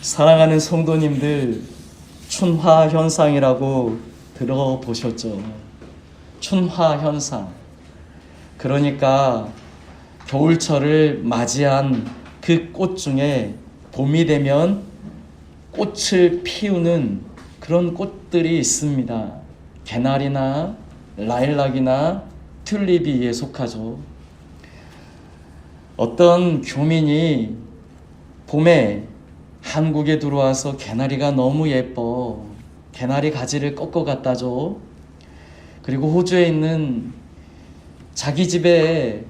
사랑하는 성도님들, 춘화 현상이라고 들어보셨죠? 춘화 현상. 그러니까 겨울철을 맞이한 그 꽃 중에 봄이 되면 꽃을 피우는 그런 꽃들이 있습니다. 개나리나 라일락이나 튤립이 속하죠. 어떤 교민이 봄에 한국에 들어와서 개나리가 너무 예뻐, 개나리 가지를 꺾어 갖다 줘. 그리고 호주에 있는 자기 집에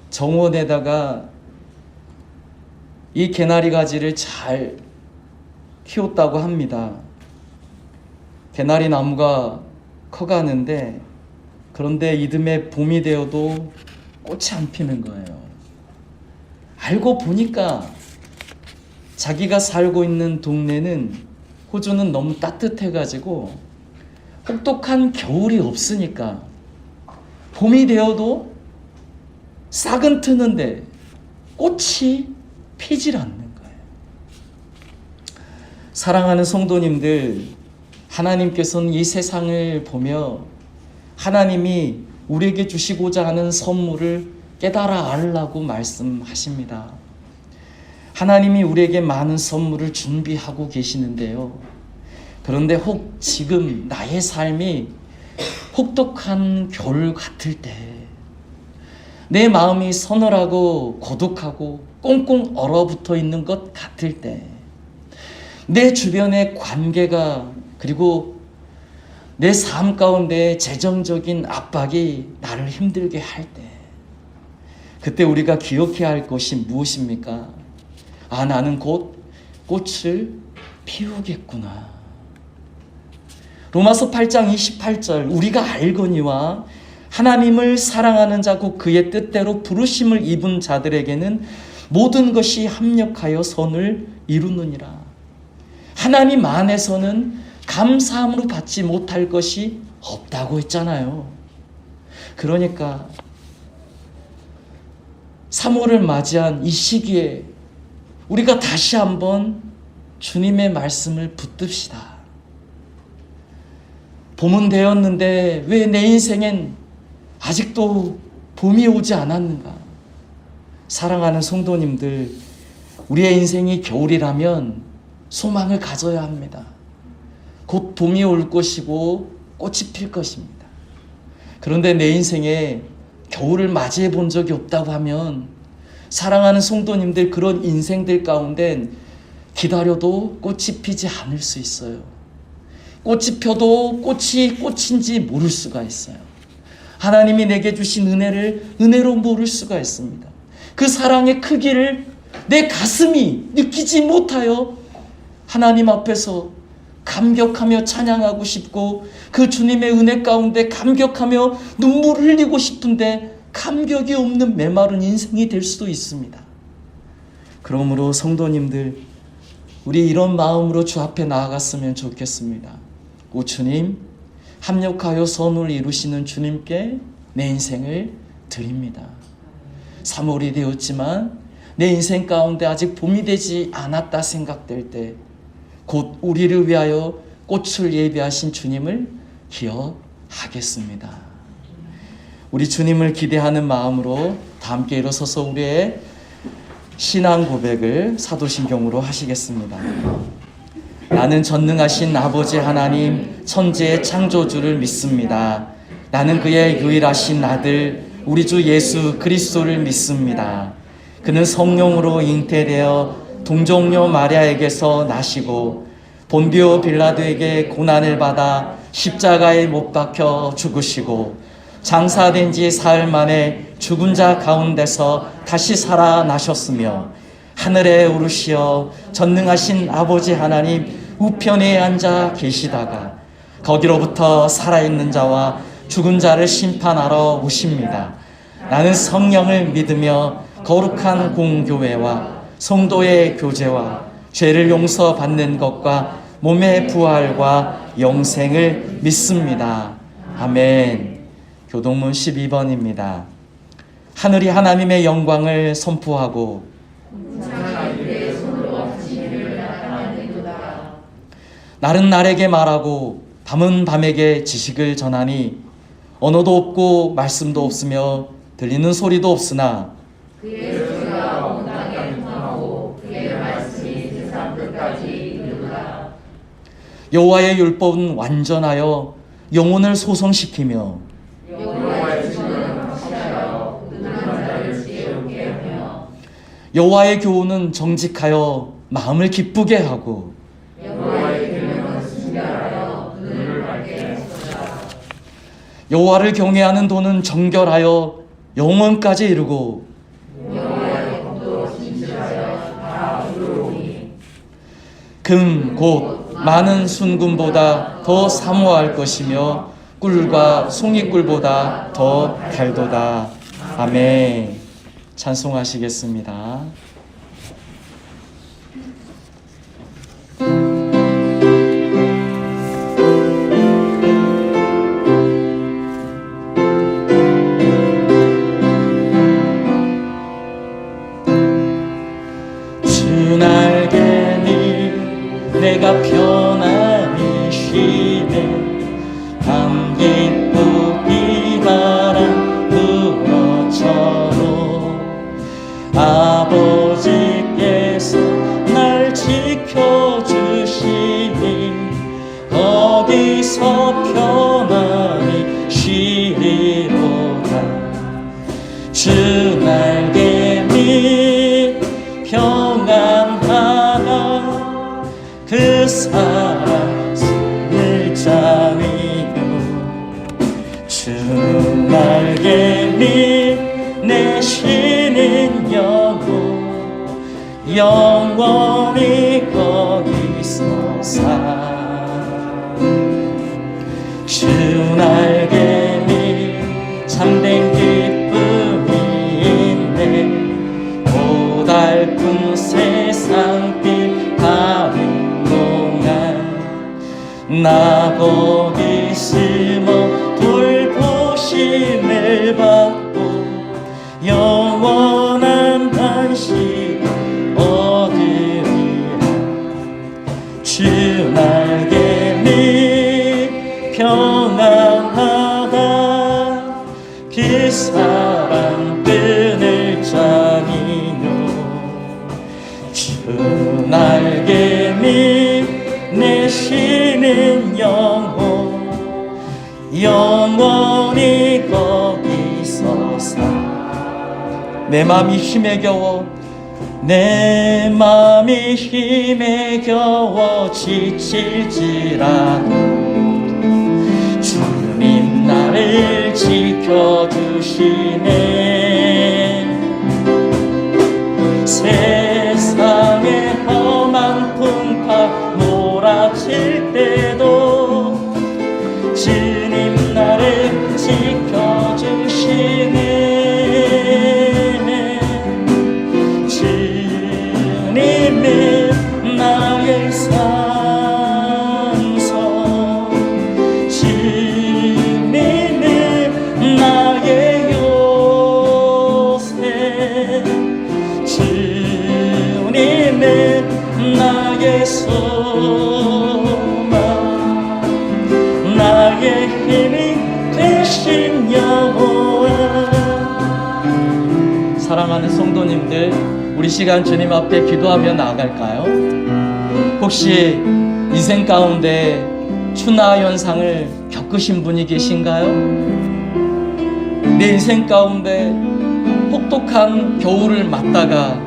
정원에다가 이 개나리 가지를 잘 키웠다고 합니다. 개나리 나무가 커가는데, 그런데 이듬해 봄이 되어도 꽃이 안 피는 거예요. 알고 보니까 자기가 살고 있는 동네는, 호주는 너무 따뜻해가지고 혹독한 겨울이 없으니까 봄이 되어도 싹은 트는데 꽃이 피질 않는 거예요. 사랑하는 성도님들, 하나님께서는 이 세상을 보며 하나님이 우리에게 주시고자 하는 선물을 깨달아 알라고 말씀하십니다. 하나님이 우리에게 많은 선물을 준비하고 계시는데요. 그런데 혹 지금 나의 삶이 혹독한 겨울 같을 때, 내 마음이 서늘하고 고독하고 꽁꽁 얼어붙어 있는 것 같을 때, 내 주변의 관계가, 그리고 내 삶 가운데 재정적인 압박이 나를 힘들게 할 때, 그때 우리가 기억해야 할 것이 무엇입니까? 나는 곧 꽃을 피우겠구나. 로마서 8장 28절, 우리가 알거니와 하나님을 사랑하는 자 곧 그의 뜻대로 부르심을 입은 자들에게는 모든 것이 합력하여 선을 이루느니라. 하나님 안에서는 감사함으로 받지 못할 것이 없다고 했잖아요. 그러니까 3월을 맞이한 이 시기에 우리가 다시 한번 주님의 말씀을 붙듭시다. 봄은 되었는데 왜 내 인생엔 아직도 봄이 오지 않았는가? 사랑하는 성도님들, 우리의 인생이 겨울이라면 소망을 가져야 합니다. 곧 봄이 올 것이고 꽃이 필 것입니다. 그런데 내 인생에 겨울을 맞이해 본 적이 없다고 하면, 사랑하는 성도님들, 그런 인생들 가운데 기다려도 꽃이 피지 않을 수 있어요. 꽃이 펴도 꽃이 꽃인지 모를 수가 있어요. 하나님이 내게 주신 은혜로 모를 수가 있습니다. 그 사랑의 크기를 내 가슴이 느끼지 못하여 하나님 앞에서 감격하며 찬양하고 싶고, 그 주님의 은혜 가운데 감격하며 눈물을 흘리고 싶은데 감격이 없는 메마른 인생이 될 수도 있습니다. 그러므로 성도님들, 우리 이런 마음으로 주 앞에 나아갔으면 좋겠습니다. 오 주님, 합력하여 선을 이루시는 주님께 내 인생을 드립니다. 3월이 되었지만 내 인생 가운데 아직 봄이 되지 않았다 생각될 때, 곧 우리를 위하여 꽃을 예비하신 주님을 기억하겠습니다. 우리 주님을 기대하는 마음으로 다 함께 일어서서 우리의 신앙 고백을 사도신경으로 하시겠습니다. 나는 전능하신 아버지 하나님, 천지의 창조주를 믿습니다. 나는 그의 유일하신 아들 우리 주 예수 그리스도를 믿습니다. 그는 성령으로 잉태되어 동정녀 마리아에게서 나시고 본디오 빌라도에게 고난을 받아 십자가에 못 박혀 죽으시고 장사된 지 사흘 만에 죽은 자 가운데서 다시 살아나셨으며 하늘에 오르시어 전능하신 아버지 하나님 우편에 앉아 계시다가 거기로부터 살아있는 자와 죽은 자를 심판하러 오십니다. 나는 성령을 믿으며 거룩한 공교회와 성도의 교제와 죄를 용서받는 것과 몸의 부활과 영생을 믿습니다. 아멘. 교동문 12번입니다. 하늘이 하나님의 영광을 선포하고 날은 날에게 말하고 밤은 밤에게 지식을 전하니 언어도 없고 말씀도 없으며 들리는 소리도 없으나 그의 소리가 온 땅에 통하고 그의 말씀이 세상 끝까지 이르노라. 여호와의 율법은 완전하여 영혼을 소성시키며 여호와의 주는 확실하여 눈한 자를 지혜롭게 하며 여호와의 교훈은 정직하여 마음을 기쁘게 하고 여호와의 계명은 순결하여 눈을 밝게 하소서. 여호와를 경외하는 도는 정결하여 영원까지 이르고 여호와의 법도 진실하여 다 이루오니 금 곧 많은 순금보다 더 사모할 것이며 꿀과 송이꿀보다 더 달도다. 아멘. 찬송하시겠습니다. 주 날개니 내가 편안히 쉬네 밤 깊고 비바람 불어처럼 아버지께서 날 지켜주시니 거기서 편안히 쉬리로다. 주 날개 밑 평안하다 그 사랑 손을 잡으며 주 날개 밑 내 쉬는 영원히 거기서 주 날개 밑 참된 기쁨이 있네 고달픈 세상빛 가는 동안 나 거기 숨어 돌보심을 받고 영원한 안식 얻으리라. 주 날개 밑 평안하다 그 사랑 끈을 짜니며 주 날개 밑 내 쉬는 영원히 거기서 내 맘이 힘에 겨워 내 맘이 힘에 겨워 지칠지라도 주님 나를 지켜주시네. 세상의 험한 풍파 몰아칠 때도 주님 나를 지켜주시네. 주님은 나의 산소 주님은 나의 요새 주님은 나의 소망 나의 힘이 되신 여호와. 사랑하는 성도님들, 우리 시간 주님 앞에 기도하며 나아갈까요? 혹시 인생 가운데 추나 현상을 겪으신 분이 계신가요? 내 인생 가운데 혹독한 겨울을 맞다가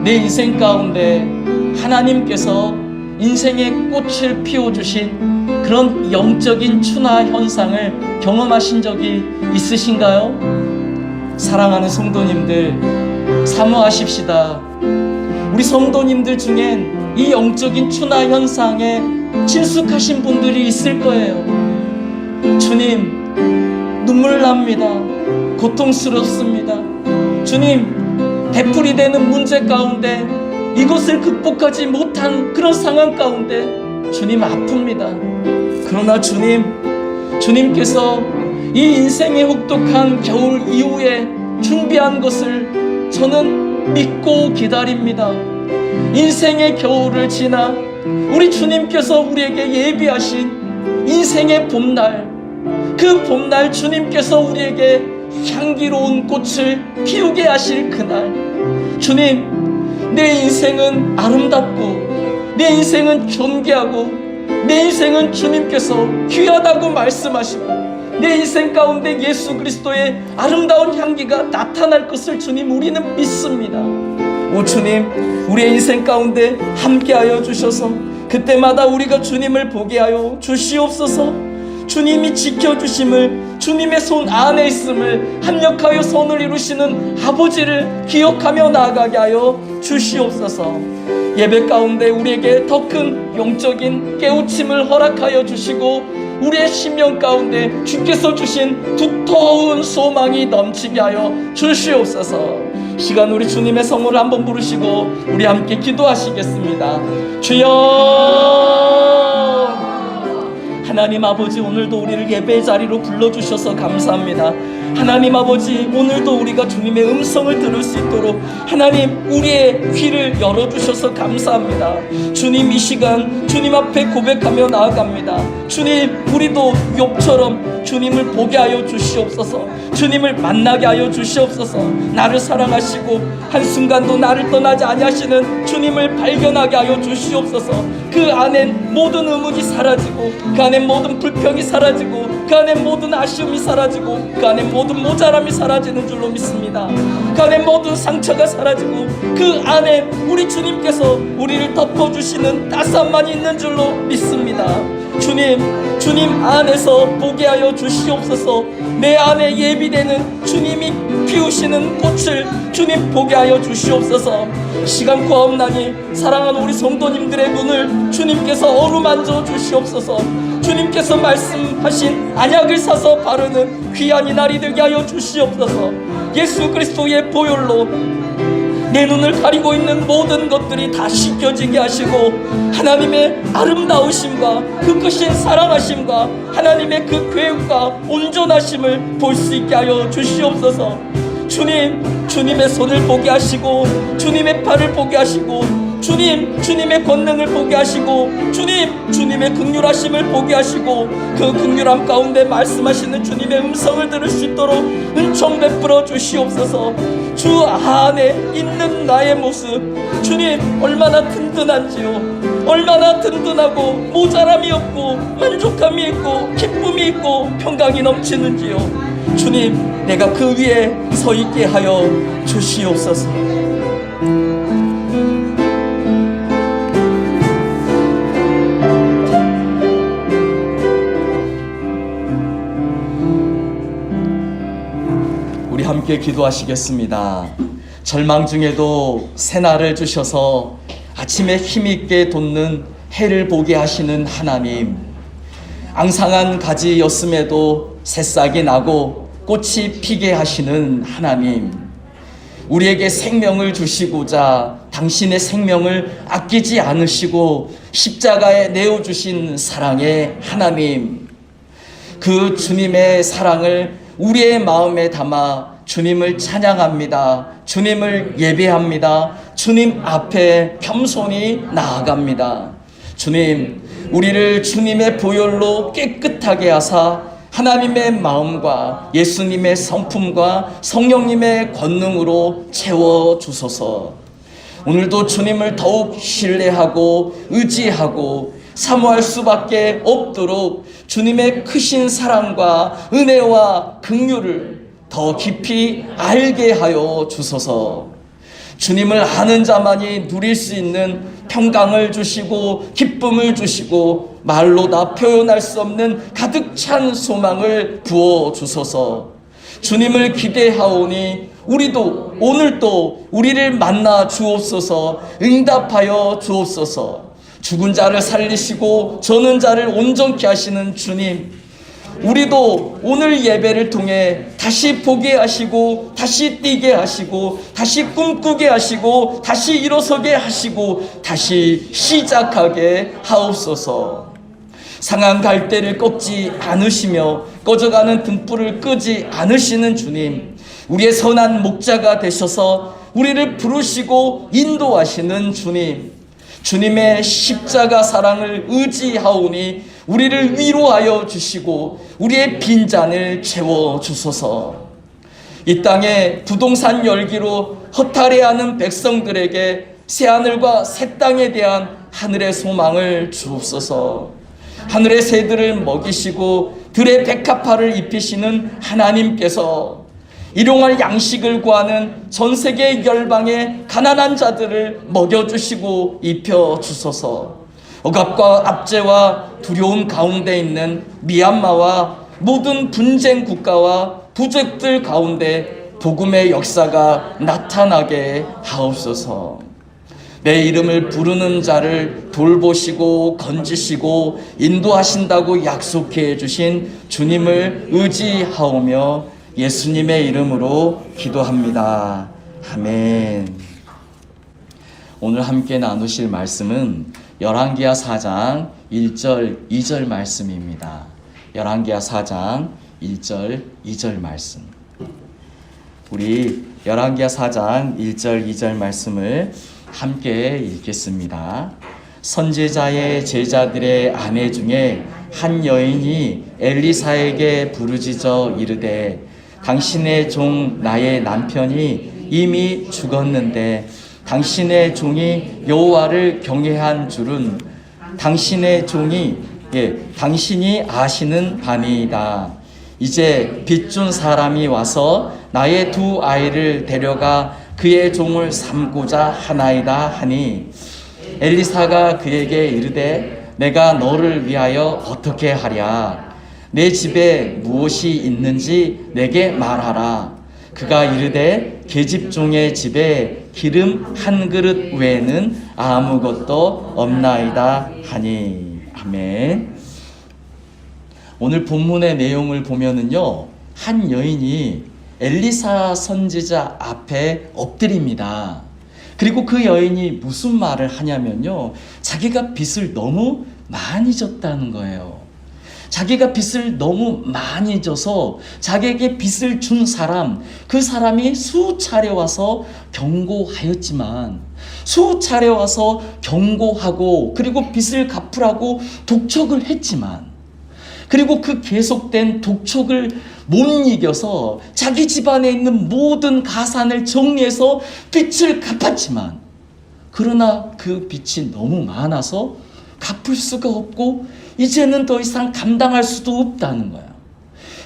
내 인생 가운데 하나님께서 인생의 꽃을 피워주신 그런 영적인 추나 현상을 경험하신 적이 있으신가요? 사랑하는 성도님들, 사모하십시다. 우리 성도님들 중엔 이 영적인 추나 현상에 친숙하신 분들이 있을 거예요. 주님, 눈물 납니다. 고통스럽습니다. 주님, 되풀이되는 문제 가운데 이것을 극복하지 못한 그런 상황 가운데 주님 아픕니다. 그러나 주님께서 이 인생의 혹독한 겨울 이후에 준비한 것을 저는 믿고 기다립니다. 인생의 겨울을 지나 우리 주님께서 우리에게 예비하신 인생의 봄날, 그 봄날 주님께서 우리에게 향기로운 꽃을 피우게 하실 그날, 주님, 내 인생은 아름답고 내 인생은 존귀하고 내 인생은 주님께서 귀하다고 말씀하시고 내 인생 가운데 예수 그리스도의 아름다운 향기가 나타날 것을 주님 우리는 믿습니다. 오 주님, 우리의 인생 가운데 함께하여 주셔서 그때마다 우리가 주님을 보게 하여 주시옵소서. 주님이 지켜주심을, 주님의 손 안에 있음을, 합력하여 선을 이루시는 아버지를 기억하며 나아가게 하여 주시옵소서. 예배 가운데 우리에게 더 큰 영적인 깨우침을 허락하여 주시고 우리의 심령 가운데 주께서 주신 두터운 소망이 넘치게 하여 주시옵소서. 시간 우리 주님의 성호를 한번 부르시고 우리 함께 기도하시겠습니다. 주여, 하나님 아버지, 오늘도 우리를 예배의 자리로 불러주셔서 감사합니다. 하나님 아버지, 오늘도 우리가 주님의 음성을 들을 수 있도록 하나님 우리의 귀를 열어주셔서 감사합니다. 주님, 이 시간 주님 앞에 고백하며 나아갑니다. 주님, 우리도 욥처럼 주님을 보게 하여 주시옵소서. 주님을 만나게 하여 주시옵소서. 나를 사랑하시고 한순간도 나를 떠나지 아니하시는 주님을 발견하게 하여 주시옵소서. 그 안엔 모든 의문이 사라지고 그 안엔 모든 불평이 사라지고 그 안엔 모든 아쉬움이 사라지고 그 안엔 모든 모자람이 사라지는 줄로 믿습니다. 그 안엔 모든 상처가 사라지고 그 안에 우리 주님께서 우리를 덮어주시는 따스함만 있는 줄로 믿습니다. 주님, 주님 안에서 보게 하여 주시옵소서. 내 안에 예비되는 주님이 피우시는 꽃을 주님 보게 하여 주시옵소서. 시간 구하옵나니 사랑하는 우리 성도님들의 눈을 주님께서 어루만져 주시옵소서. 주님께서 말씀하신 안약을 사서 바르는 귀한 이날이 되게 하여 주시옵소서. 예수 그리스도의 보혈로 내 눈을 가리고 있는 모든 것들이 다 씻겨지게 하시고 하나님의 아름다우심과 그 크신 사랑하심과 하나님의 그 계획과 온전하심을 볼 수 있게 하여 주시옵소서. 주님, 주님의 손을 보게 하시고 주님의 팔을 보게 하시고 주님, 주님의 권능을 보게 하시고 주님, 주님의 긍휼하심을 보게 하시고 그 긍휼함 가운데 말씀하시는 주님의 음성을 들을 수 있도록 은총 베풀어 주시옵소서. 주 안에 있는 나의 모습, 주님 얼마나 든든한지요, 얼마나 든든하고 모자람이 없고 만족함이 있고 기쁨이 있고 평강이 넘치는지요. 주님, 내가 그 위에 서 있게 하여 주시옵소서. 우리 함께 기도하시겠습니다. 절망 중에도 새날을 주셔서 아침에 힘있게 돋는 해를 보게 하시는 하나님, 앙상한 가지였음에도 새싹이 나고 꽃이 피게 하시는 하나님, 우리에게 생명을 주시고자 당신의 생명을 아끼지 않으시고 십자가에 내어주신 사랑의 하나님, 그 주님의 사랑을 우리의 마음에 담아 주님을 찬양합니다. 주님을 예배합니다. 주님 앞에 겸손히 나아갑니다. 주님, 우리를 주님의 보혈로 깨끗하게 하사 하나님의 마음과 예수님의 성품과 성령님의 권능으로 채워주소서. 오늘도 주님을 더욱 신뢰하고 의지하고 사모할 수밖에 없도록 주님의 크신 사랑과 은혜와 긍휼을 더 깊이 알게 하여 주소서. 주님을 아는 자만이 누릴 수 있는 평강을 주시고 기쁨을 주시고 말로 다 표현할 수 없는 가득 찬 소망을 부어 주소서. 주님을 기대하오니 우리도 오늘도 우리를 만나 주옵소서. 응답하여 주옵소서. 죽은 자를 살리시고 저는 자를 온전케 하시는 주님, 우리도 오늘 예배를 통해 다시 보게 하시고 다시 뛰게 하시고 다시 꿈꾸게 하시고 다시 일어서게 하시고 다시 시작하게 하옵소서. 상한 갈대를 꺾지 않으시며 꺼져가는 등불을 끄지 않으시는 주님, 우리의 선한 목자가 되셔서 우리를 부르시고 인도하시는 주님, 주님의 십자가 사랑을 의지하오니 우리를 위로하여 주시고 우리의 빈잔을 채워 주소서. 이 땅에 부동산 열기로 허탈해하는 백성들에게 새하늘과 새 땅에 대한 하늘의 소망을 주옵소서. 하늘의 새들을 먹이시고 들의 백합화를 입히시는 하나님께서 일용할 양식을 구하는 전세계 열방의 가난한 자들을 먹여주시고 입혀주소서. 억압과 압제와 두려움 가운데 있는 미얀마와 모든 분쟁 국가와 부족들 가운데 복음의 역사가 나타나게 하옵소서. 내 이름을 부르는 자를 돌보시고 건지시고 인도하신다고 약속해 주신 주님을 의지하오며 예수님의 이름으로 기도합니다. 아멘. 오늘 함께 나누실 말씀은 열왕기하 4장 1절 2절 말씀입니다. 열왕기하 4장 1절 2절 말씀. 우리 열왕기하 4장 1절 2절 말씀을 함께 읽겠습니다. 선지자의 제자들의 아내 중에 한 여인이 엘리사에게 부르짖어 이르되 당신의 종 나의 남편이 이미 죽었는데 당신의 종이 여호와를 경외한 줄은 당신의 종이 당신이 아시는 바니이다. 이제 빚준 사람이 와서 나의 두 아이를 데려가 그의 종을 삼고자 하나이다 하니 엘리사가 그에게 이르되 내가 너를 위하여 어떻게 하랴. 내 집에 무엇이 있는지 내게 말하라. 그가 이르되 계집종의 집에 기름 한 그릇 외에는 아무것도 없나이다 하니. 아멘. 오늘 본문의 내용을 보면은요, 한 여인이 엘리사 선지자 앞에 엎드립니다. 그리고 그 여인이 무슨 말을 하냐면요, 자기가 빚을 너무 많이 졌다는 거예요. 자기가 빚을 너무 많이 져서 자기에게 빚을 준 사람, 그 사람이 수차례 와서 경고하였지만, 수차례 와서 경고하고 그리고 빚을 갚으라고 독촉을 했지만, 그리고 그 계속된 독촉을 못 이겨서 자기 집안에 있는 모든 가산을 정리해서 빚을 갚았지만, 그러나 그 빚이 너무 많아서 갚을 수가 없고 이제는 더 이상 감당할 수도 없다는 거야.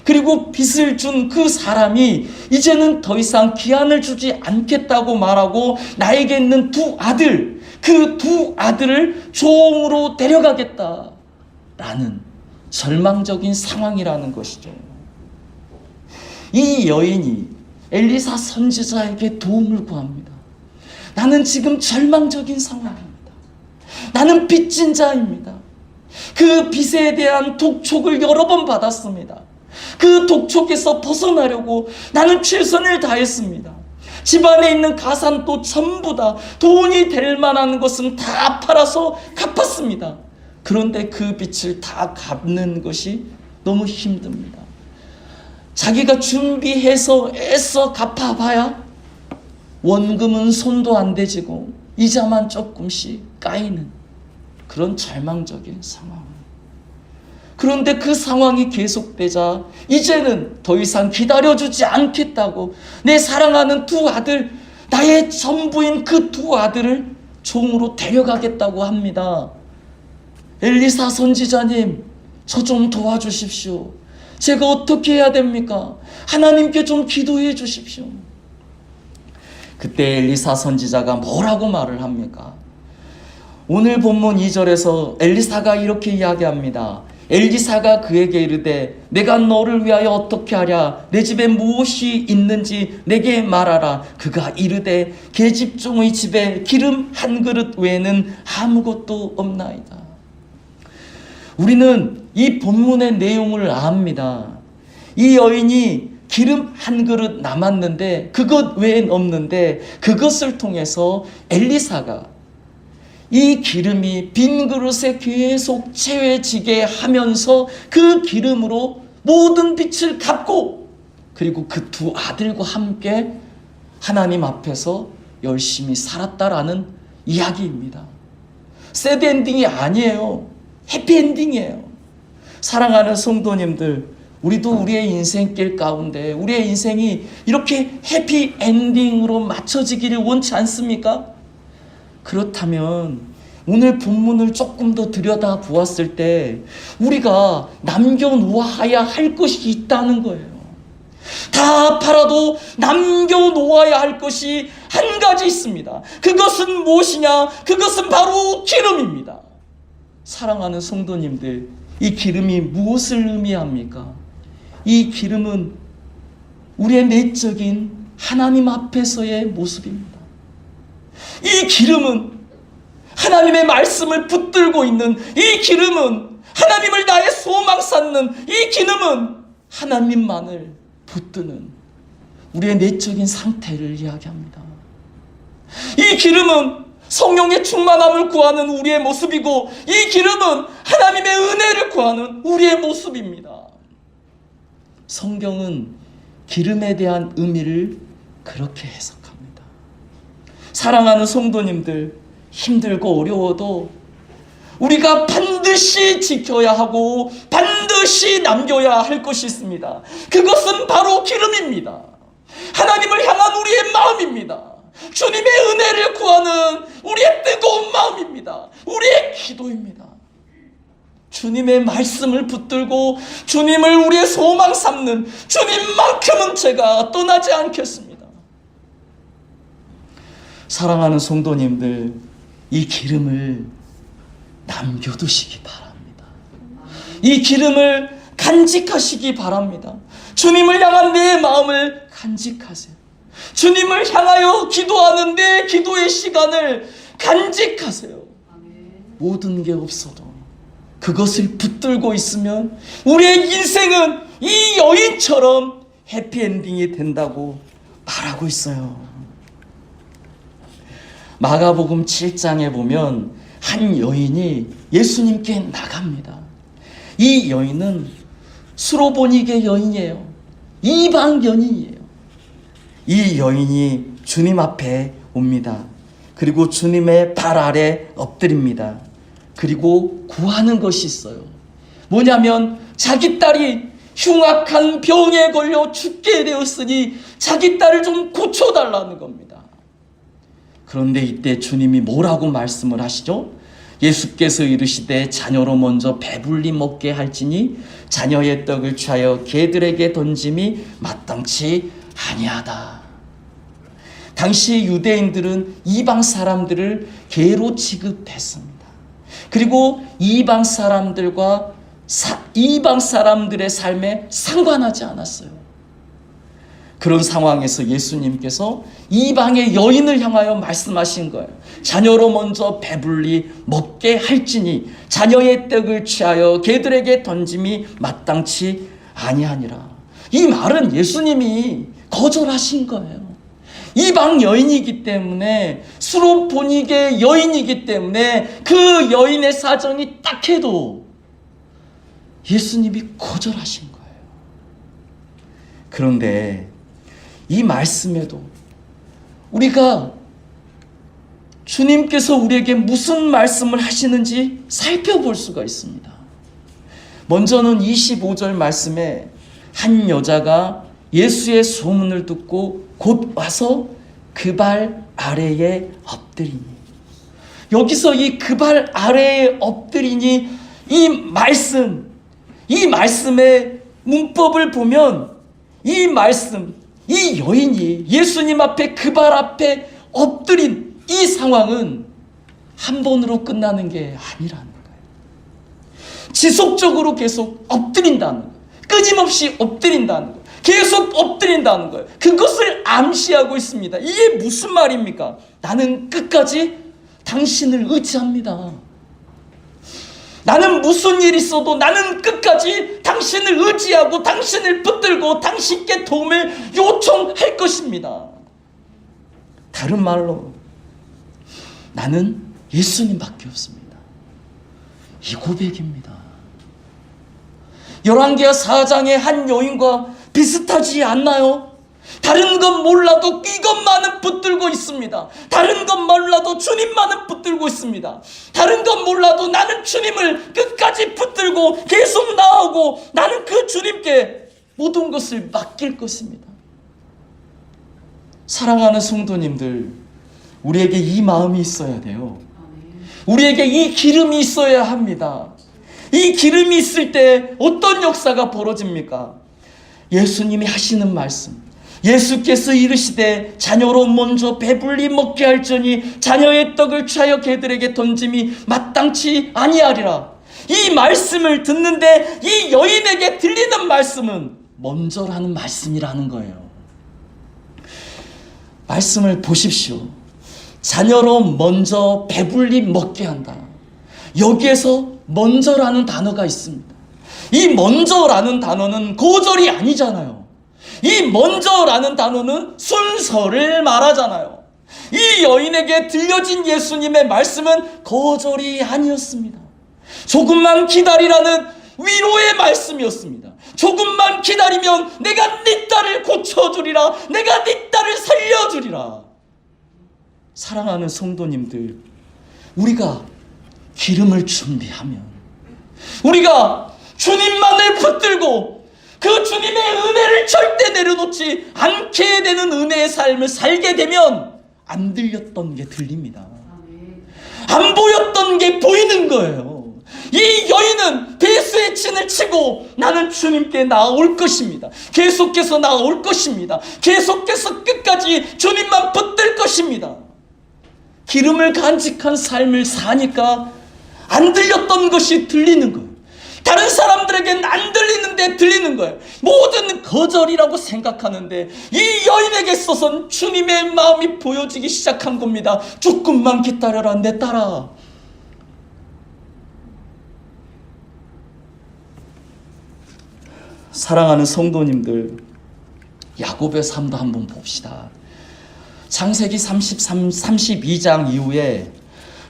그리고 빚을 준 그 사람이 이제는 더 이상 기한을 주지 않겠다고 말하고 나에게 있는 두 아들, 그 두 아들을 종으로 데려가겠다라는 절망적인 상황이라는 것이죠. 이 여인이 엘리사 선지자에게 도움을 구합니다. 나는 지금 절망적인 상황입니다. 나는 빚진 자입니다. 그 빚에 대한 독촉을 여러 번 받았습니다. 그 독촉에서 벗어나려고 나는 최선을 다했습니다. 집안에 있는 가산도 전부 다 돈이 될 만한 것은 다 팔아서 갚았습니다. 그런데 그 빚을 다 갚는 것이 너무 힘듭니다. 자기가 준비해서 애써 갚아봐야 원금은 손도 안 대지고 이자만 조금씩 까이는 그런 절망적인 상황. 그런데 그 상황이 계속되자 이제는 더 이상 기다려주지 않겠다고 내 사랑하는 두 아들, 나의 전부인 그 두 아들을 종으로 데려가겠다고 합니다. 엘리사 선지자님, 저 좀 도와주십시오. 제가 어떻게 해야 됩니까? 하나님께 좀 기도해 주십시오. 그때 엘리사 선지자가 뭐라고 말을 합니까? 오늘 본문 2절에서 엘리사가 이렇게 이야기합니다. 엘리사가 그에게 이르되 내가 너를 위하여 어떻게 하랴. 내 집에 무엇이 있는지 내게 말하라. 그가 이르되 계집종의 집에 기름 한 그릇 외에는 아무것도 없나이다. 우리는 이 본문의 내용을 압니다. 이 여인이 기름 한 그릇 남았는데 그것 외엔 없는데 그것을 통해서 엘리사가 이 기름이 빈 그릇에 계속 채워지게 하면서 그 기름으로 모든 빚을 갚고 그리고 그 두 아들과 함께 하나님 앞에서 열심히 살았다라는 이야기입니다. 새드 엔딩이 아니에요. 해피 엔딩이에요. 사랑하는 성도님들, 우리도 우리의 인생길 가운데 우리의 인생이 이렇게 해피 엔딩으로 맞춰지기를 원치 않습니까? 그렇다면 오늘 본문을 조금 더 들여다 보았을 때 우리가 남겨놓아야 할 것이 있다는 거예요. 다 팔아도 남겨놓아야 할 것이 한 가지 있습니다. 그것은 무엇이냐? 그것은 바로 기름입니다. 사랑하는 성도님들, 이 기름이 무엇을 의미합니까? 이 기름은 우리의 내적인 하나님 앞에서의 모습입니다. 이 기름은 하나님의 말씀을 붙들고 있는 이 기름은 하나님을 나의 소망 삼는 이 기름은 하나님만을 붙드는 우리의 내적인 상태를 이야기합니다. 이 기름은 성령의 충만함을 구하는 우리의 모습이고 이 기름은 하나님의 은혜를 구하는 우리의 모습입니다. 성경은 기름에 대한 의미를 그렇게 해석합니다. 사랑하는 성도님들, 힘들고 어려워도 우리가 반드시 지켜야 하고 반드시 남겨야 할 것이 있습니다. 그것은 바로 기름입니다. 하나님을 향한 우리의 마음입니다. 주님의 은혜를 구하는 우리의 뜨거운 마음입니다. 우리의 기도입니다. 주님의 말씀을 붙들고 주님을 우리의 소망 삼는 주님만큼은 제가 떠나지 않겠습니다. 사랑하는 성도님들, 이 기름을 남겨두시기 바랍니다. 이 기름을 간직하시기 바랍니다. 주님을 향한 내 마음을 간직하세요. 주님을 향하여 기도하는 내 기도의 시간을 간직하세요. 모든 게 없어도 그것을 붙들고 있으면 우리의 인생은 이 여인처럼 해피엔딩이 된다고 말하고 있어요. 마가복음 7장에 보면 한 여인이 예수님께 나갑니다. 이 여인은 수로보니게 여인이에요. 이방 여인이에요. 이 여인이 주님 앞에 옵니다. 그리고 주님의 발 아래 엎드립니다. 그리고 구하는 것이 있어요. 뭐냐면 자기 딸이 흉악한 병에 걸려 죽게 되었으니 자기 딸을 좀 고쳐달라는 겁니다. 그런데 이때 주님이 뭐라고 말씀을 하시죠? 예수께서 이르시되 자녀로 먼저 배불리 먹게 할지니 자녀의 떡을 취하여 개들에게 던짐이 마땅치 아니하다. 당시 유대인들은 이방 사람들을 개로 취급했습니다. 그리고 이방 사람들의 삶에 상관하지 않았어요. 그런 상황에서 예수님께서 이방의 여인을 향하여 말씀하신 거예요. 자녀로 먼저 배불리 먹게 할지니 자녀의 떡을 취하여 개들에게 던짐이 마땅치 아니하니라. 이 말은 예수님이 거절하신 거예요. 이방 여인이기 때문에, 수로보니게 여인이기 때문에 그 여인의 사정이 딱해도 예수님이 거절하신 거예요. 그런데 이 말씀에도 우리가 주님께서 우리에게 무슨 말씀을 하시는지 살펴볼 수가 있습니다. 먼저는 25절 말씀에 한 여자가 예수의 소문을 듣고 곧 와서 그 발 아래에 엎드리니, 여기서 이 그 발 아래에 엎드리니 이 말씀의 문법을 보면 이 여인이 예수님 앞에 그 발 앞에 엎드린 이 상황은 한 번으로 끝나는 게 아니라는 거예요. 지속적으로 계속 엎드린다는 거예요. 끊임없이 엎드린다는 거예요. 계속 엎드린다는 거예요. 그것을 암시하고 있습니다. 이게 무슨 말입니까? 나는 끝까지 당신을 의지합니다. 나는 무슨 일이 있어도 나는 끝까지 당신을 의지하고 당신을 붙들고 당신께 도움을 요청할 것입니다. 다른 말로 나는 예수님밖에 없습니다. 이 고백입니다. 열왕기하 4장의 한 여인과 비슷하지 않나요? 다른 건 몰라도 이것만은 붙들고 있습니다. 다른 건 몰라도 주님만은 붙들고 있습니다. 다른 건 몰라도 나는 주님을 끝까지 붙들고 계속 나아오고 나는 그 주님께 모든 것을 맡길 것입니다. 사랑하는 성도님들, 우리에게 이 마음이 있어야 돼요. 우리에게 이 기름이 있어야 합니다. 이 기름이 있을 때 어떤 역사가 벌어집니까? 예수님이 하시는 말씀, 예수께서 이르시되 자녀로 먼저 배불리 먹게 할지니 자녀의 떡을 취하여 개들에게 던짐이 마땅치 아니하리라. 이 말씀을 듣는데 이 여인에게 들리는 말씀은 먼저라는 말씀이라는 거예요. 말씀을 보십시오. 자녀로 먼저 배불리 먹게 한다. 여기에서 먼저라는 단어가 있습니다. 이 먼저라는 단어는 고절이 아니잖아요. 이 먼저라는 단어는 순서를 말하잖아요. 이 여인에게 들려진 예수님의 말씀은 거절이 아니었습니다. 조금만 기다리라는 위로의 말씀이었습니다. 조금만 기다리면 내가 네 딸을 고쳐주리라. 내가 네 딸을 살려주리라. 사랑하는 성도님들, 우리가 기름을 준비하면, 우리가 주님만을 붙들고 그 주님의 은혜를 절대 내려놓지 않게 되는 은혜의 삶을 살게 되면 안 들렸던 게 들립니다. 안 보였던 게 보이는 거예요. 이 여인은 배수의 진을 치고 나는 주님께 나아올 것입니다. 계속해서 나아올 것입니다. 계속해서 끝까지 주님만 붙들 것입니다. 기름을 간직한 삶을 사니까 안 들렸던 것이 들리는 거예요. 다른 사람들에게는 안 들리는데 들리는 거예요. 모든 거절이라고 생각하는데 이 여인에게 있어서는 주님의 마음이 보여지기 시작한 겁니다. 조금만 기다려라 내 딸아. 사랑하는 성도님들, 야곱의 삶도 한번 봅시다. 창세기 32장 이후에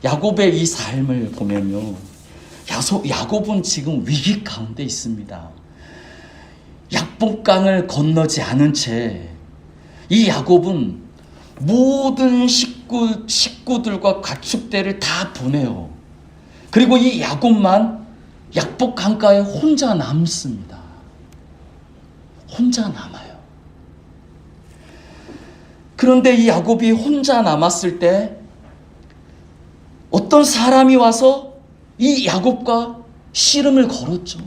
야곱의 이 삶을 보면요, 야곱은 지금 위기 가운데 있습니다. 약복강을 건너지 않은 채 이 야곱은 모든 식구들과 가축대를 다 보내요. 그리고 이 야곱만 약복강가에 혼자 남습니다. 혼자 남아요. 그런데 이 야곱이 혼자 남았을 때 어떤 사람이 와서 이 야곱과 씨름을 걸었죠.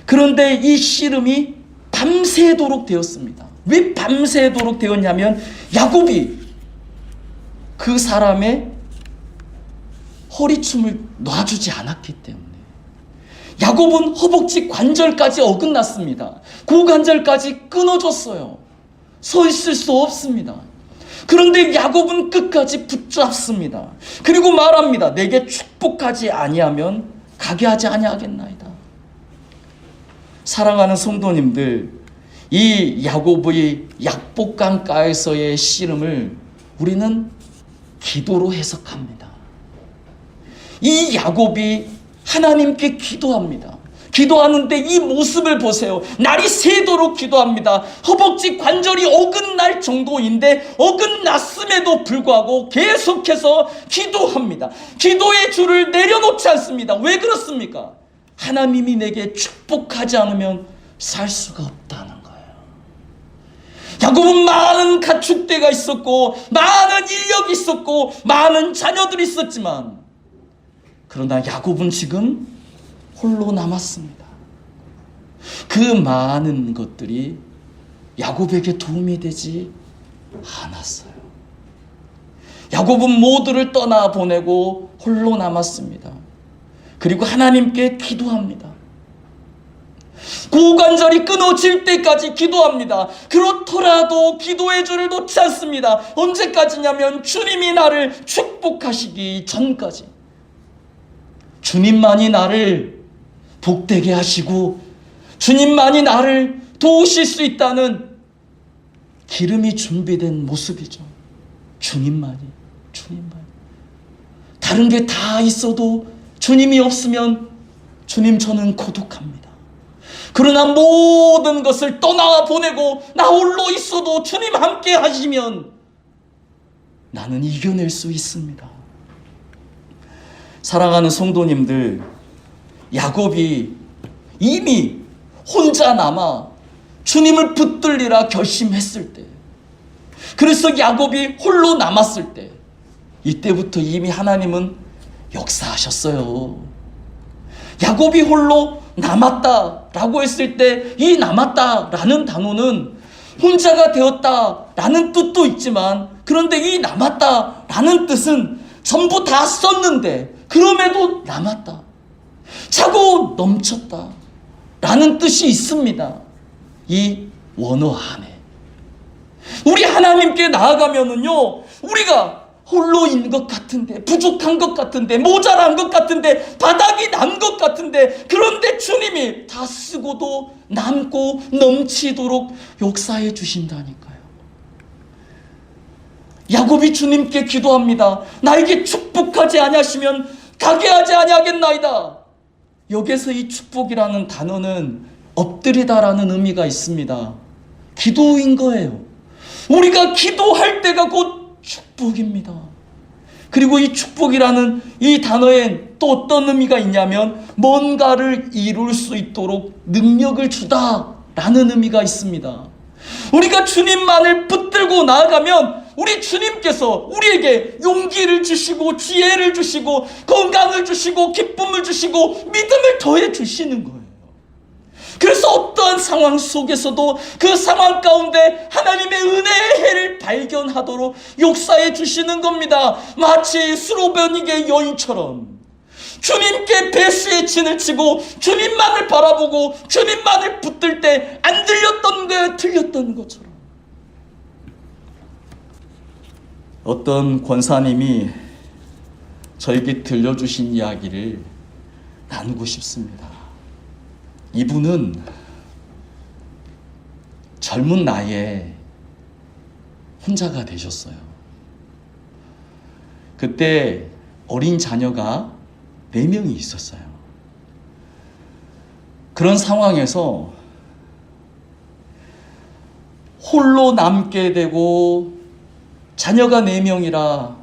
그런데 이 씨름이 밤새도록 되었습니다. 왜 밤새도록 되었냐면 야곱이 그 사람의 허리춤을 놔주지 않았기 때문에. 야곱은 허벅지 관절까지 어긋났습니다. 고관절까지 끊어졌어요. 서 있을 수 없습니다. 그런데 야곱은 끝까지 붙잡습니다. 그리고 말합니다. 내게 축복하지 아니하면 가게 하지 아니하겠나이다. 사랑하는 성도님들, 이 야곱의 약복강가에서의 씨름을 우리는 기도로 해석합니다. 이 야곱이 하나님께 기도합니다. 기도하는데 이 모습을 보세요. 날이 새도록 기도합니다. 허벅지 관절이 어긋날 정도인데 어긋났음에도 불구하고 계속해서 기도합니다. 기도의 줄을 내려놓지 않습니다. 왜 그렇습니까? 하나님이 내게 축복하지 않으면 살 수가 없다는 거예요. 야곱은 많은 가축대가 있었고 많은 인력이 있었고 많은 자녀들이 있었지만, 그러나 야곱은 지금 홀로 남았습니다. 그 많은 것들이 야곱에게 도움이 되지 않았어요. 야곱은 모두를 떠나보내고 홀로 남았습니다. 그리고 하나님께 기도합니다. 고관절이 끊어질 때까지 기도합니다. 그렇더라도 기도의 줄을 놓지 않습니다. 언제까지냐면 주님이 나를 축복하시기 전까지. 주님만이 나를 복되게 하시고 주님만이 나를 도우실 수 있다는 기름이 준비된 모습이죠. 주님만이. 다른 게 다 있어도 주님이 없으면 주님 저는 고독합니다. 그러나 모든 것을 떠나보내고 나 홀로 있어도 주님 함께 하시면 나는 이겨낼 수 있습니다. 사랑하는 성도님들, 야곱이 이미 혼자 남아 주님을 붙들리라 결심했을 때, 그래서 야곱이 홀로 남았을 때, 이때부터 이미 하나님은 역사하셨어요. 야곱이 홀로 남았다라고 했을 때, 이 남았다라는 단어는 혼자가 되었다라는 뜻도 있지만, 그런데 이 남았다라는 뜻은 전부 다 썼는데 그럼에도 남았다, 차고 넘쳤다 라는 뜻이 있습니다. 이 원어 안에 우리 하나님께 나아가면은요, 우리가 홀로인 것 같은데, 부족한 것 같은데, 모자란 것 같은데, 바닥이 난 것 같은데, 그런데 주님이 다 쓰고도 남고 넘치도록 역사해 주신다니까요. 야곱이 주님께 기도합니다. 나에게 축복하지 아니하시면 가게 하지 아니하겠나이다. 여기서 이 축복이라는 단어는 엎드리다라는 의미가 있습니다. 기도인 거예요. 우리가 기도할 때가 곧 축복입니다. 그리고 이 축복이라는 이 단어엔 또 어떤 의미가 있냐면, 뭔가를 이룰 수 있도록 능력을 주다라는 의미가 있습니다. 우리가 주님만을 붙들고 나아가면 우리 주님께서 우리에게 용기를 주시고 지혜를 주시고 건강을 주시고 기쁨을 주시고 믿음을 더해 주시는 거예요. 그래서 어떠한 상황 속에서도 그 상황 가운데 하나님의 은혜의 해를 발견하도록 역사해 주시는 겁니다. 마치 수로베니게 여인처럼 주님께 배수의 진을 치고 주님만을 바라보고 주님만을 붙들 때 안 들렸던 게 들렸던 것처럼, 어떤 권사님이 저에게 들려주신 이야기를 나누고 싶습니다. 이분은 젊은 나이에 혼자가 되셨어요. 그때 어린 자녀가 4명이 있었어요. 그런 상황에서 홀로 남게 되고 자녀가 4명이라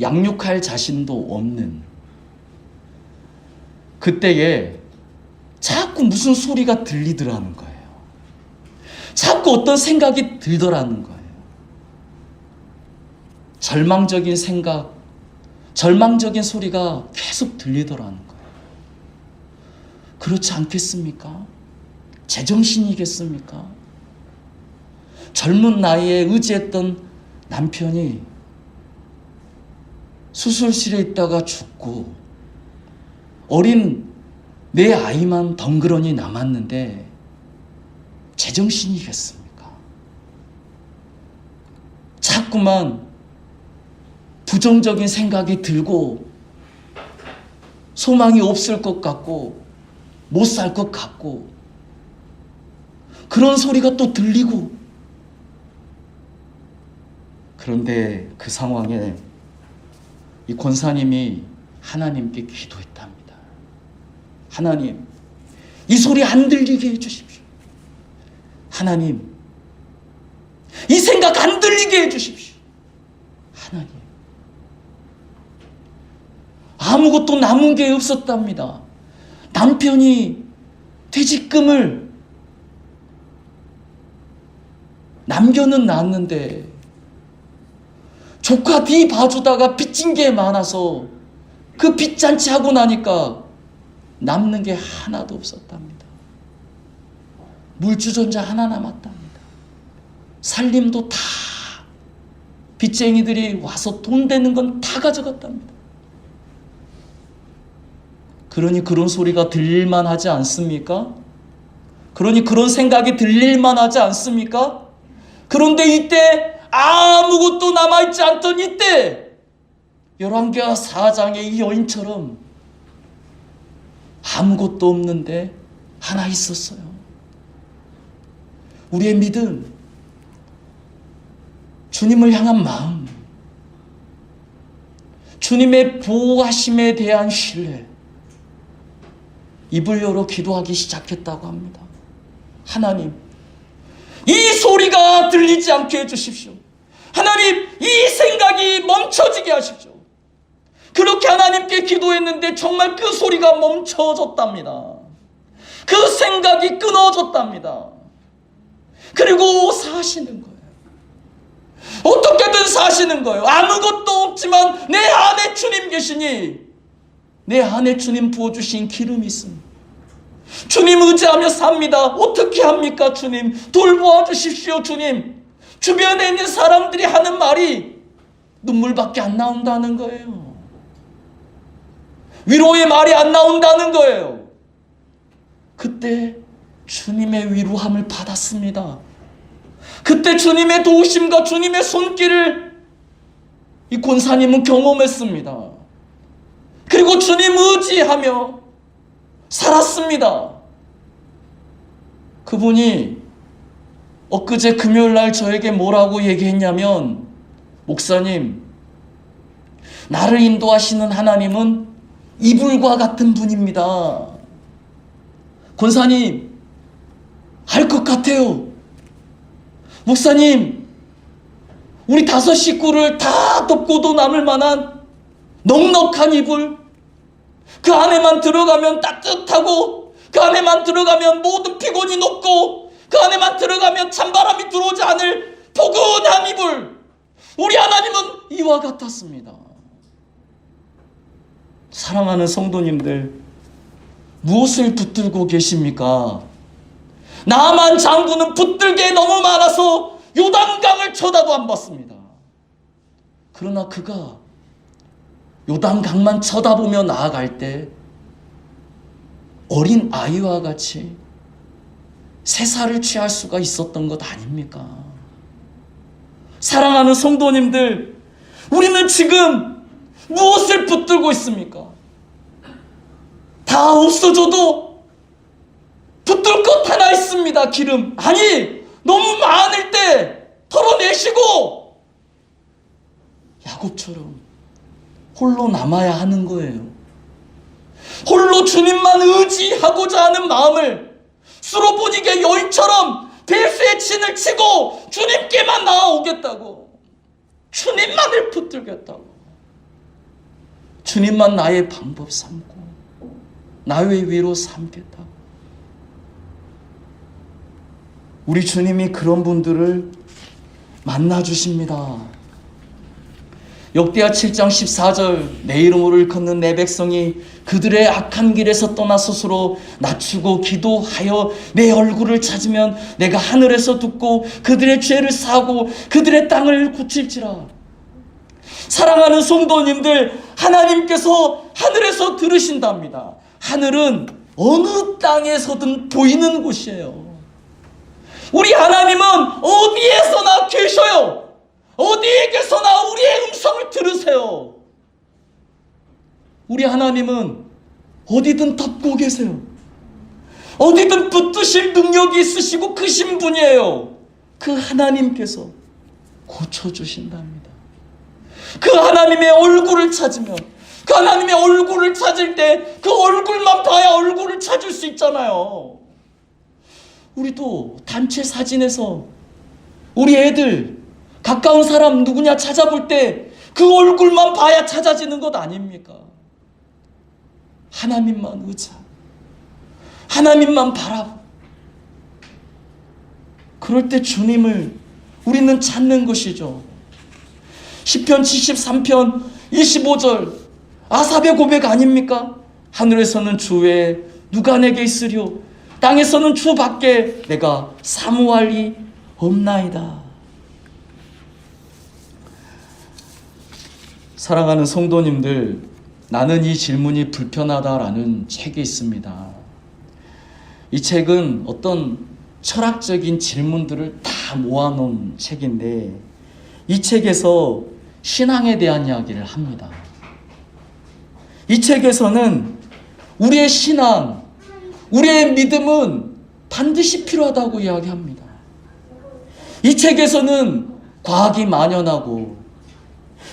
양육할 자신도 없는 그때에 자꾸 무슨 소리가 들리더라는 거예요. 자꾸 어떤 생각이 들더라는 거예요. 절망적인 생각, 절망적인 소리가 계속 들리더라는 거예요. 그렇지 않겠습니까? 제정신이겠습니까? 젊은 나이에 의지했던 남편이 수술실에 있다가 죽고 어린 내 아이만 덩그러니 남았는데 제정신이겠습니까? 자꾸만 부정적인 생각이 들고 소망이 없을 것 같고 못 살 것 같고 그런 소리가 또 들리고, 그런데 그 상황에 이 권사님이 하나님께 기도했답니다. 하나님, 이 소리 안 들리게 해주십시오. 하나님, 이 생각 안 들리게 해주십시오. 하나님. 아무것도 남은 게 없었답니다. 남편이 퇴직금을 남겨는 놨는데 조카 뒤 봐주다가 빚진 게 많아서 그 빚잔치 하고 나니까 남는 게 하나도 없었답니다. 물주전자 하나 남았답니다. 살림도 다 빚쟁이들이 와서 돈 되는 건 다 가져갔답니다. 그러니 그런 소리가 들릴만 하지 않습니까? 그러니 그런 생각이 들릴만 하지 않습니까? 그런데 이때 아무것도 남아있지 않던 이때 열왕기하 4장의 이 여인처럼 아무것도 없는데 하나 있었어요. 우리의 믿음, 주님을 향한 마음, 주님의 보호하심에 대한 신뢰, 입을 열어 기도하기 시작했다고 합니다. 하나님, 이 소리가 들리지 않게 해주십시오. 하나님, 이 생각이 멈춰지게 하십시오. 그렇게 하나님께 하나님께 기도했는데 정말 그 소리가 멈춰졌답니다. 그 생각이 끊어졌답니다. 그리고 사시는 거예요. 어떻게든 사시는 거예요. 아무것도 없지만 내 안에 주님 계시니 내 안에 주님 부어주신 기름이 있습니다. 주님 의지하며 삽니다. 어떻게 합니까? 주님 돌보아 주십시오. 주님. 주변에 있는 사람들이 하는 말이 눈물밖에 안 나온다는 거예요. 위로의 말이 안 나온다는 거예요. 그때 주님의 위로함을 받았습니다. 그때 주님의 도우심과 주님의 손길을 이 권사님은 경험했습니다. 그리고 주님 의지하며 살았습니다. 그분이 엊그제 금요일날 저에게 뭐라고 얘기했냐면, 목사님, 나를 인도하시는 하나님은 이불과 같은 분입니다. 권사님, 알 것 같아요. 목사님, 우리 5 식구를 다 덮고도 남을 만한 넉넉한 이불, 그 안에만 들어가면 따뜻하고, 그 안에만 들어가면 모든 피곤이 녹고, 그 안에만 들어가면 찬바람이 들어오지 않을 포근한 이불, 우리 하나님은 이와 같았습니다. 사랑하는 성도님들, 무엇을 붙들고 계십니까? 나만 장군은 붙들게 너무 많아서 요단강을 쳐다도 안 봤습니다. 그러나 그가 요단강만 쳐다보며 나아갈 때 어린 아이와 같이 새살을 취할 수가 있었던 것 아닙니까? 사랑하는 성도님들, 우리는 지금 무엇을 붙들고 있습니까? 다 없어져도 붙들 것 하나 있습니다. 기름. 아니, 너무 많을 때 털어내시고 야곱처럼 홀로 남아야 하는 거예요. 홀로 주님만 의지하고자 하는 마음을 수로보니게 여인처럼 배수의 진을 치고 주님께만 나아오겠다고, 주님만을 붙들겠다고, 주님만 나의 방법 삼고 나의 위로 삼겠다고. 우리 주님이 그런 분들을 만나주십니다. 역대하 7장 14절, 내 이름으로 일컫는 내 백성이 그들의 악한 길에서 떠나 스스로 낮추고 기도하여 내 얼굴을 찾으면 내가 하늘에서 듣고 그들의 죄를 사하고 그들의 땅을 고칠지라. 사랑하는 성도님들, 하나님께서 하늘에서 들으신답니다. 하늘은 어느 땅에서든 보이는 곳이에요. 우리 하나님은 어디에서나 계셔요. 어디에게서나 우리의 음성을 들으세요. 우리 하나님은 어디든 덮고 계세요. 어디든 붙드실 능력이 있으시고 크신 분이에요. 그 하나님께서 고쳐주신답니다. 그 하나님의 얼굴을 찾으면, 그 하나님의 얼굴을 찾을 때 그 얼굴만 봐야 얼굴을 찾을 수 있잖아요. 우리도 단체 사진에서 우리 애들, 가까운 사람 누구냐 찾아볼 때 그 얼굴만 봐야 찾아지는 것 아닙니까? 하나님만 의지하고 하나님만 바라보고, 그럴 때 주님을 우리는 찾는 것이죠. 시편 73편 25절 아삽의 고백 아닙니까? 하늘에서는 주 외에 누가 내게 있으리요, 땅에서는 주 밖에 내가 사모할 이 없나이다. 사랑하는 성도님들, 나는 이 질문이 불편하다라는 책이 있습니다. 이 책은 어떤 철학적인 질문들을 다 모아놓은 책인데, 이 책에서 신앙에 대한 이야기를 합니다. 이 책에서는 우리의 신앙, 우리의 믿음은 반드시 필요하다고 이야기합니다. 이 책에서는 과학이 만연하고,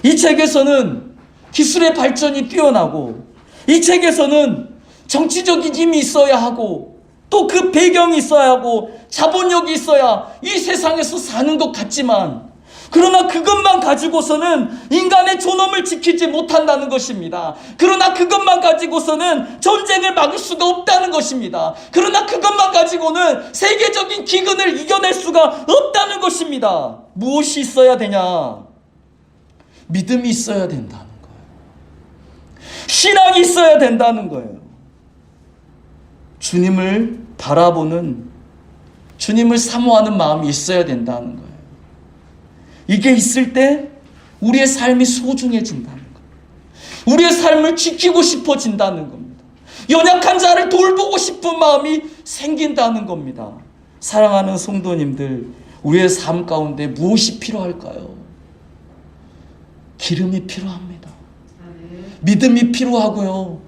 이 책에서는 기술의 발전이 뛰어나고, 이 책에서는 정치적인 힘이 있어야 하고, 또 그 배경이 있어야 하고, 자본력이 있어야 이 세상에서 사는 것 같지만, 그러나 그것만 가지고서는 인간의 존엄을 지키지 못한다는 것입니다. 그러나 그것만 가지고서는 전쟁을 막을 수가 없다는 것입니다. 그러나 그것만 가지고는 세계적인 기근을 이겨낼 수가 없다는 것입니다. 무엇이 있어야 되냐? 믿음이 있어야 된다는 거예요. 신앙이 있어야 된다는 거예요. 주님을 바라보는, 주님을 사모하는 마음이 있어야 된다는 거예요. 이게 있을 때 우리의 삶이 소중해진다는 거예요. 우리의 삶을 지키고 싶어진다는 겁니다. 연약한 자를 돌보고 싶은 마음이 생긴다는 겁니다. 사랑하는 성도님들, 우리의 삶 가운데 무엇이 필요할까요? 기름이 필요합니다. 믿음이 필요하고요.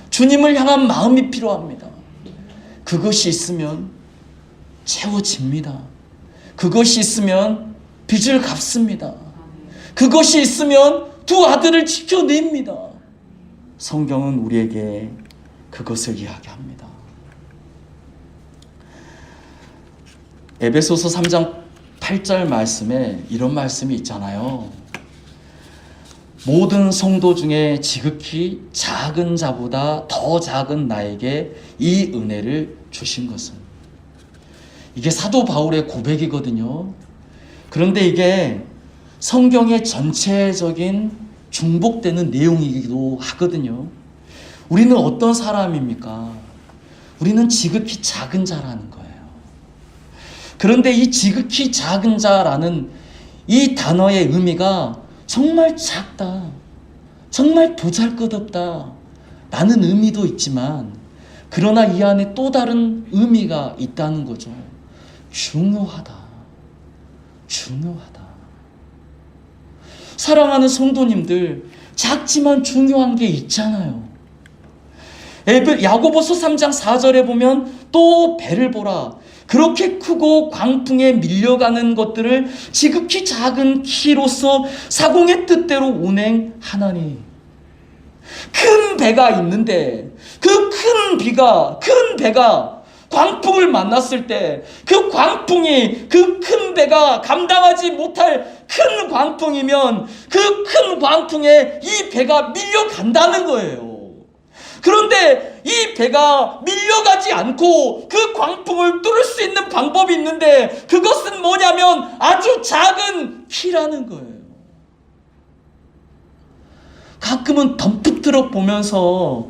주님을 향한 마음이 필요합니다. 그것이 있으면 채워집니다. 그것이 있으면 빚을 갚습니다. 그것이 있으면 두 아들을 지켜냅니다. 성경은 우리에게 그것을 이야기합니다. 에베소서 3장 8절 말씀에 이런 말씀이 있잖아요. 모든 성도 중에 지극히 작은 자보다 더 작은 나에게 이 은혜를 주신 것은, 이게 사도 바울의 고백이거든요. 그런데 이게 성경의 전체적인 중복되는 내용이기도 하거든요. 우리는 어떤 사람입니까? 우리는 지극히 작은 자라는 거예요. 그런데 이 지극히 작은 자라는 이 단어의 의미가 정말 작다, 정말 보잘것없다 라는 의미도 있지만, 그러나 이 안에 또 다른 의미가 있다는 거죠. 중요하다. 중요하다. 사랑하는 성도님들, 작지만 중요한 게 있잖아요. 야고보서 3장 4절에 보면 또 배를 보라. 그렇게 크고 광풍에 밀려가는 것들을 지극히 작은 키로서 사공의 뜻대로 운행하나니. 큰 배가 있는데 그 큰 배가 광풍을 만났을 때 그 광풍이 그 큰 배가 감당하지 못할 큰 광풍이면 그 큰 광풍에 이 배가 밀려간다는 거예요. 그런데 이 배가 밀려가지 않고 그 광풍을 뚫을 수 있는 방법이 있는데, 그것은 뭐냐면 아주 작은 키라는 거예요. 가끔은 덤프트럭 보면서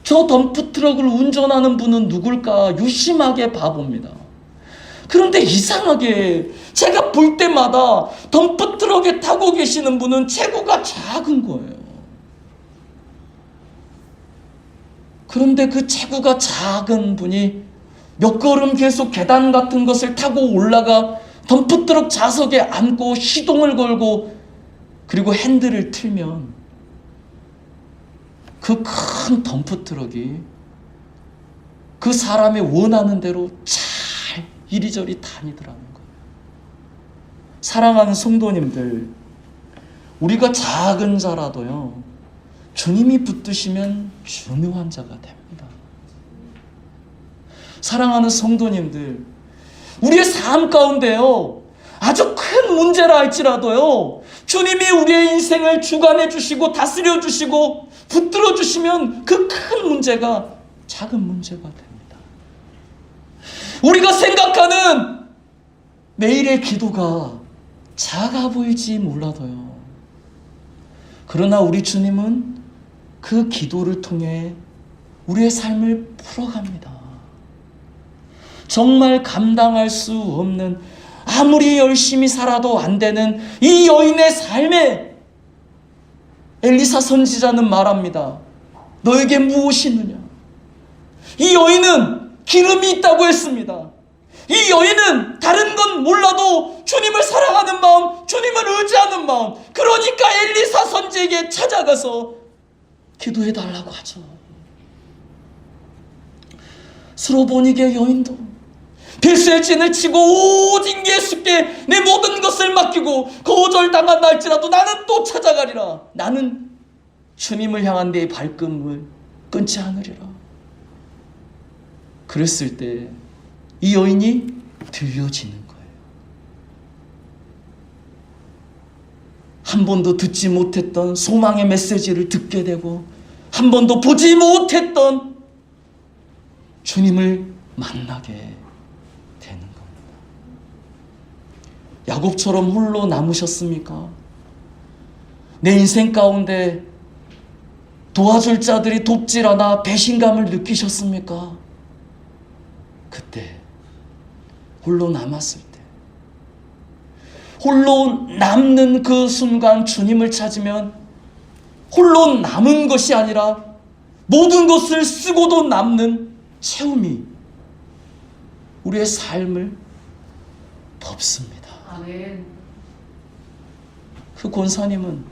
저 덤프트럭을 운전하는 분은 누굴까 유심하게 봐봅니다. 그런데 이상하게 제가 볼 때마다 덤프트럭에 타고 계시는 분은 체구가 작은 거예요. 그런데 그 체구가 작은 분이 몇 걸음 계속 계단 같은 것을 타고 올라가 덤프트럭 좌석에 앉고 시동을 걸고 그리고 핸들을 틀면 그 큰 덤프트럭이 그 사람이 원하는 대로 잘 이리저리 다니더라는 거예요. 사랑하는 성도님들, 우리가 작은 자라도요, 주님이 붙드시면 중요한 자가 됩니다. 사랑하는 성도님들, 우리의 삶 가운데요, 아주 큰 문제라 할지라도요, 주님이 우리의 인생을 주관해 주시고 다스려 주시고 붙들어 주시면 그 큰 문제가 작은 문제가 됩니다. 우리가 생각하는 매일의 기도가 작아 보일지 몰라도요, 그러나 우리 주님은 그 기도를 통해 우리의 삶을 풀어갑니다. 정말 감당할 수 없는, 아무리 열심히 살아도 안 되는 이 여인의 삶에 엘리사 선지자는 말합니다. 너에게 무엇이 있느냐? 이 여인은 기름이 있다고 했습니다. 이 여인은 다른 건 몰라도 주님을 사랑하는 마음, 주님을 의지하는 마음, 그러니까 엘리사 선지에게 찾아가서 기도해달라고 하죠. 스로보니게 여인도 필수의 진을 치고 오직 예수께 내 모든 것을 맡기고 거절당한 날지라도 나는 또 찾아가리라. 나는 주님을 향한 내 발걸음을 끊지 않으리라. 그랬을 때 이 여인이 들려지는 거예요. 한 번도 듣지 못했던 소망의 메시지를 듣게 되고 한 번도 보지 못했던 주님을 만나게 되는 겁니다. 야곱처럼 홀로 남으셨습니까? 내 인생 가운데 도와줄 자들이 돕질 않아 배신감을 느끼셨습니까? 그때 홀로 남았을 때, 홀로 남는 그 순간 주님을 찾으면 홀로 남은 것이 아니라 모든 것을 쓰고도 남는 채움이 우리의 삶을 덮습니다. 아멘. 그 권사님은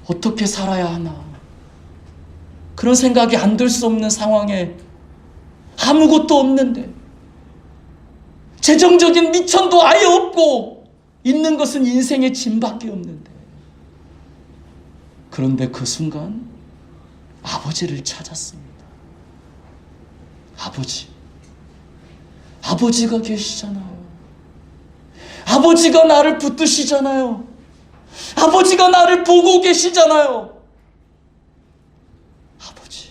어떻게 살아야 하나, 그런 생각이 안 들 수 없는 상황에 아무것도 없는데, 재정적인 미천도 아예 없고 있는 것은 인생의 짐밖에 없는데, 그런데 그 순간 아버지를 찾았습니다. 아버지가 계시잖아요. 아버지가 나를 붙드시잖아요. 아버지가 나를 보고 계시잖아요. 아버지.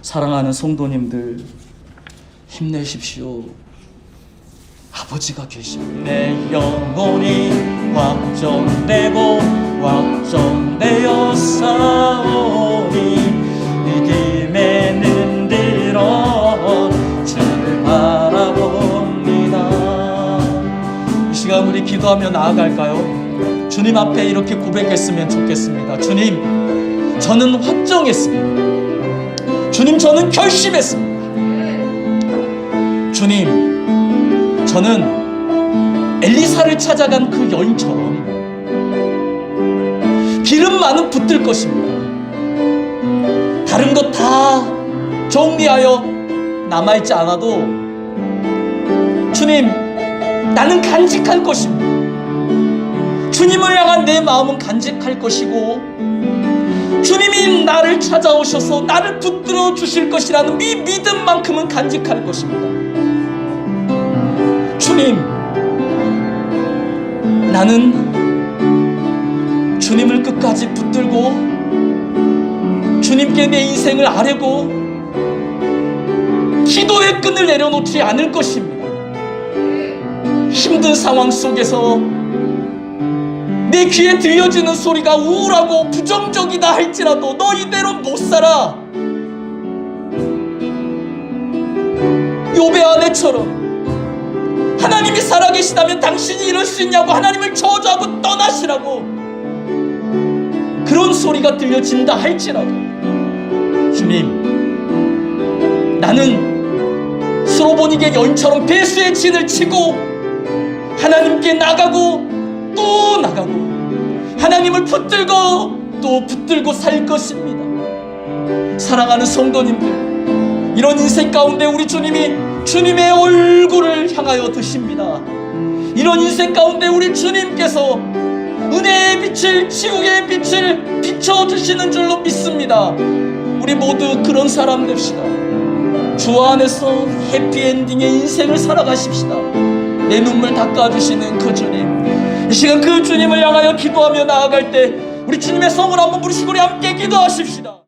사랑하는 성도님들, 힘내십시오. 아버지가 계십니다. 내 영혼이 확정되어 싸우니 믿음에 흔들어 주를 바라봅니다. 이 시간 우리 기도하며 나아갈까요? 주님 앞에 이렇게 고백했으면 좋겠습니다. 주님, 저는 확정했습니다. 주님, 저는 결심했습니다. 주님, 저는 엘리사를 찾아간 그 여인처럼 기름만은 붙들 것입니다. 다른 것 다 정리하여 남아있지 않아도 주님, 나는 간직할 것입니다. 주님을 향한 내 마음은 간직할 것이고 주님이 나를 찾아오셔서 나를 붙들어 주실 것이라는 이 믿음만큼은 간직할 것입니다. 주님, 나는 주님을 끝까지 붙들고 주님께 내 인생을 아뢰고 기도의 끈을 내려놓지 않을 것입니다. 힘든 상황 속에서 내 귀에 들려지는 소리가 우울하고 부정적이다 할지라도 너 이대로 못 살아. 욥의 아내처럼 하나님이 살아계시다면 당신이 이럴 수 있냐고 하나님을 저주하고 떠나시라고 그런 소리가 들려진다 할지라도 주님, 나는 스로보닉의 여인처럼 배수의 진을 치고 하나님께 나가고 또 나가고 하나님을 붙들고 또 붙들고 살 것입니다. 사랑하는 성도님들, 이런 인생 가운데 우리 주님이 주님의 얼굴을 향하여 드십니다. 이런 인생 가운데 우리 주님께서 은혜의 빛을, 지옥의 빛을 비춰주시는 줄로 믿습니다. 우리 모두 그런 사람 됩시다. 주 안에서 해피엔딩의 인생을 살아가십시다. 내 눈물 닦아주시는 그 주님, 이 시간 그 주님을 향하여 기도하며 나아갈 때 우리 주님의 성을 한번 부르시고 우리 함께 기도하십시다.